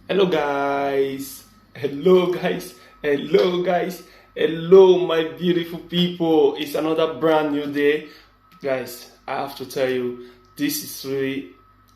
Hello guys, hello guys, hello guys, hello my beautiful people. It's another brand new day. Guys, I have to tell you, this is really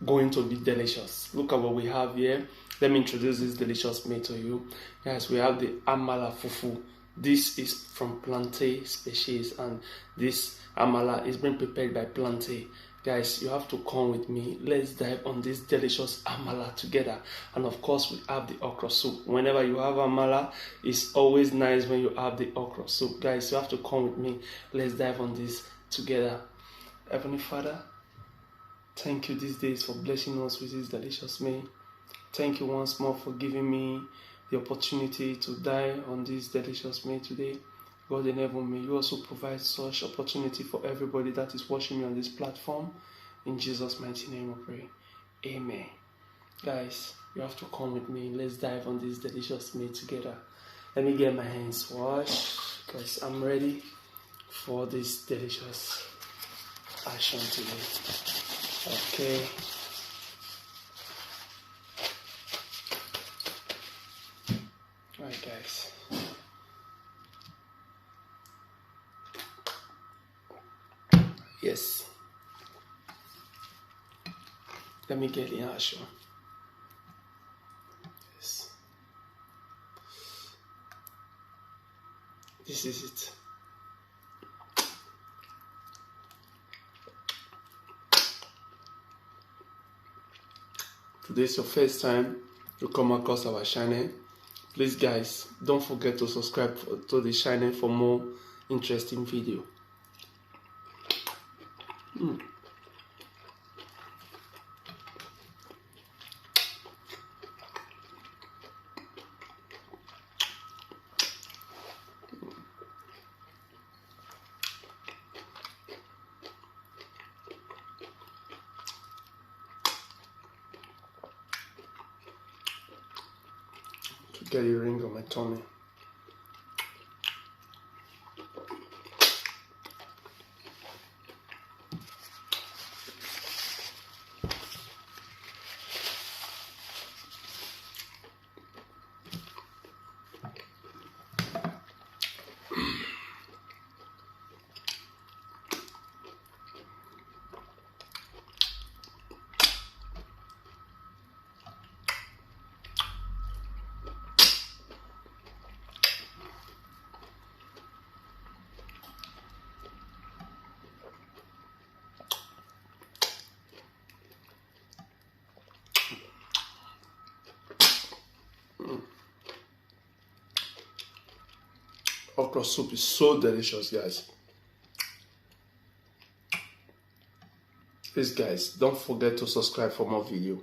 going to be delicious. Look at what we have here. Let me introduce this delicious meal to you. Guys, we have the Amara fufu. This is from plantain species, and this Amala is being prepared by plantain. Guys, you have to come with me. Let's dive on this delicious amala together. And of course, we have the okra soup. Whenever you have amala, it's always nice when you have the okra soup. Guys, you have to come with me. Let's dive on this together. Heavenly Father, thank you these days for blessing us with this delicious meal. Thank you once more for giving me the opportunity to die on this delicious meal today. God in heaven, may you also provide such opportunity for everybody that is watching me on this platform. In Jesus' mighty name we pray. Amen. Guys, you have to come with me. Let's dive on this delicious meal together. Let me get my hands washed because I'm ready for this delicious action today. Okay. Alright guys. Yes. Let me get the action. Yes. This is it. Today is your first time to come across our channel. Please guys, don't forget to subscribe to the channel for more interesting video. To get a ring on my tummy. Okra soup is so delicious, guys. Please guys, don't forget to subscribe for more video.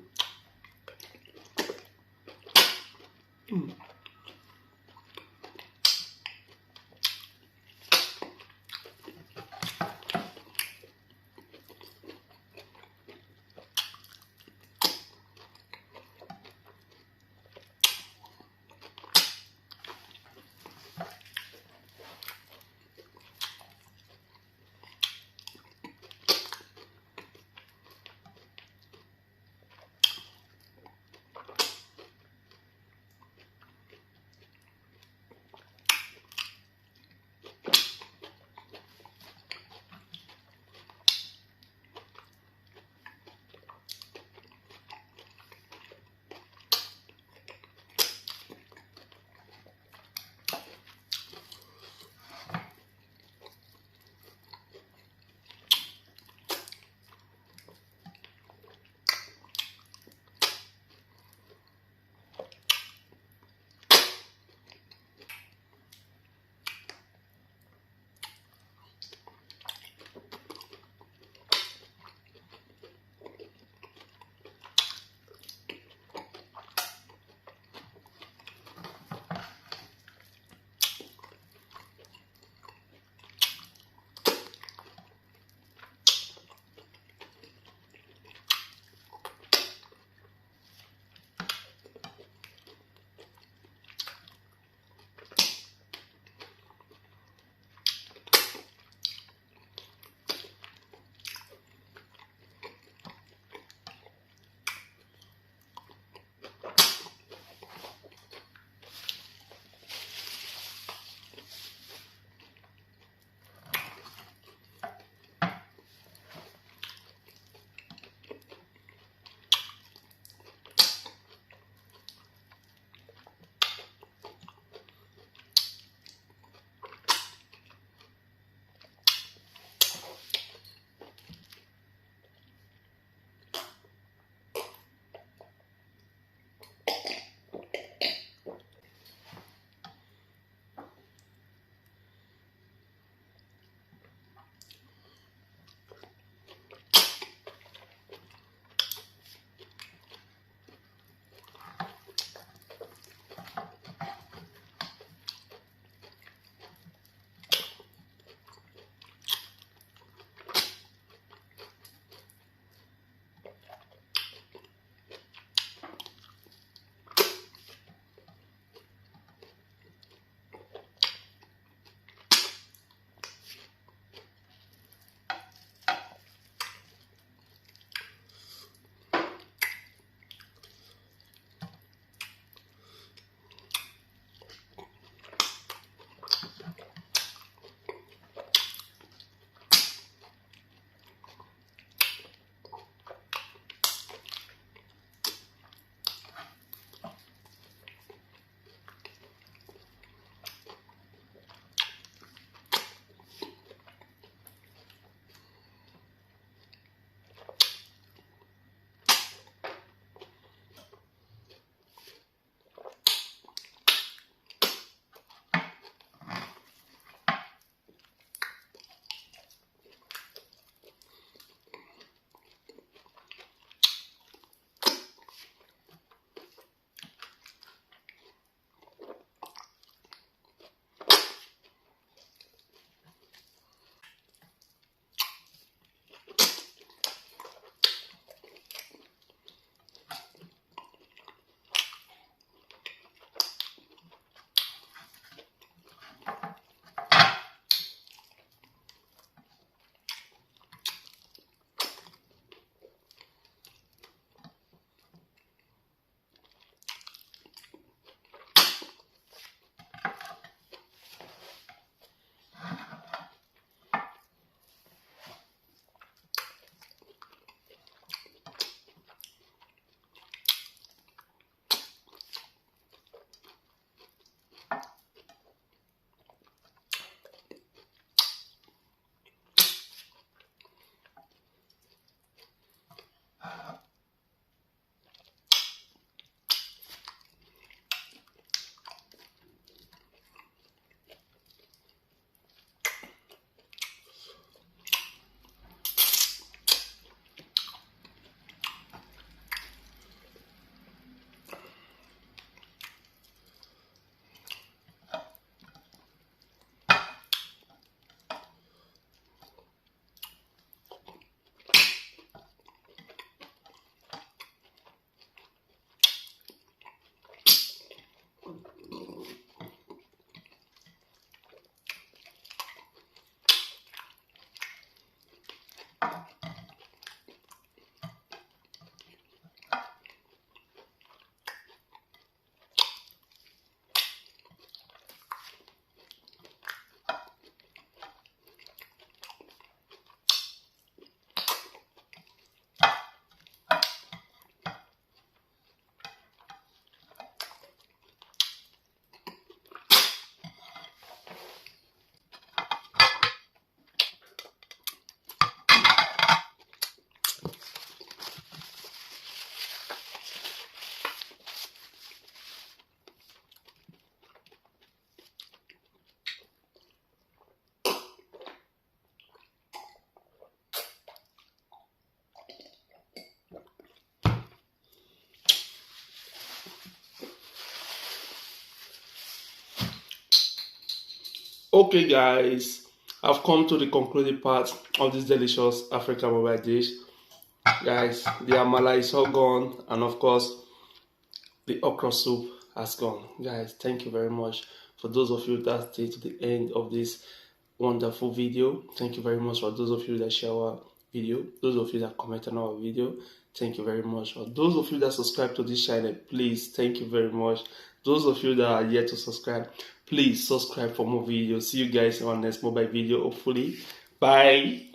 Okay, guys, I've come to the concluding part of this delicious African mobile dish. Guys, the Amara is all gone, and of course, the okra soup has gone. Guys, thank you very much for those of you that stay to the end of this wonderful video. Thank you very much for those of you that share our video, those of you that comment on our video. Thank you very much. For those of you that subscribe to this channel, please, thank you very much. Those of you that are yet to subscribe, please subscribe for more videos. See you guys in our next mobile video, hopefully. Bye.